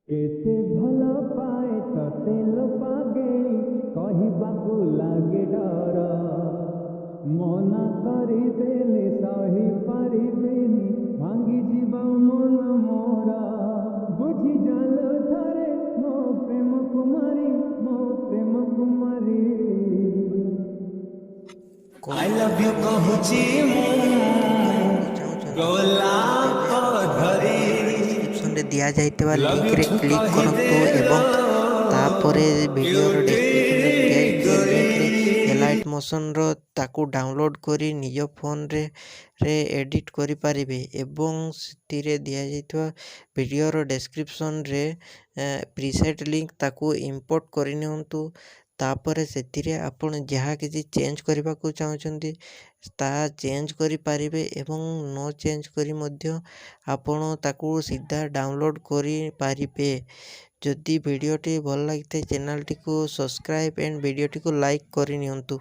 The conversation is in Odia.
କେତେ ଭଲ ପାଏ ତତେ ଲୋ ପାଗେଳି, କହିବାକୁ ଲାଗେ ଡର। ମନା କରିଦେଲେ ସହି ପାରିବିନି, ଭାଙ୍ଗିଯିବ ମନ ମୋର। ବୁଝି ଜାଲ ଥରେ ମୋ ପ୍ରେମ କୁମାରୀ, ମୋ ପ୍ରେମ କୁମାରୀ। ଆଇ ଲଭ୍ ୟୁ କହୁଛି ମୁଁ ଗୋଲାପ ଧରି। ଡେସ୍କ୍ରିପ୍ସନରେ ଦିଆଯାଇଥିବା ଲଭ୍ ୟୁ ଲିଙ୍କରେ ଠୁ କ୍ଲିକ୍ କରନ୍ତୁ କହିଦେବ ଏବଂ ତାପରେ ଭିଡ଼ିଓର ଡେସ୍କ୍ରିପ୍ସନରେ ଦିଆଯାଇଥିବା ଲିଙ୍କରେ ବିଉଟିଫୁଲ। ଏଲାଇଟ୍ ମୋସନ୍ର ତାକୁ ଡାଉନଲୋଡ଼୍ କରି ନିଜ ଫୋନରେ ଏଡ଼ିଟ୍ କରିପାରିବେ ଏବଂ ସେଥିରେ ଦିଆଯାଇଥିବା ଭିଡ଼ିଓର ଡେସ୍କ୍ରିପ୍ସନରେ ପ୍ରିସେଟ୍ ଲିଙ୍କ ତାକୁ ଇମ୍ପୋର୍ଟ କରିନିଅନ୍ତୁ। ତାପରେ ସେଥିରେ ଆପଣ ଯାହା କିଛି ଚେଞ୍ଜ କରିବାକୁ ଚାହୁଁଛନ୍ତି ତାହା ଚେଞ୍ଜ କରିପାରିବେ ଏବଂ ନ ଚେଞ୍ଜ କରି ମଧ୍ୟ ଆପଣ ତାକୁ ସିଧା ଡାଉନଲୋଡ଼୍ କରିପାରିବେ। ଯଦି ଭିଡ଼ିଓଟି ଭଲ ଲାଗିଥାଏ ଚ୍ୟାନେଲଟିକୁ ସବସ୍କ୍ରାଇବ୍ ଆଣ୍ଡ ଭିଡ଼ିଓଟିକୁ ଲାଇକ୍ କରିନିଅନ୍ତୁ।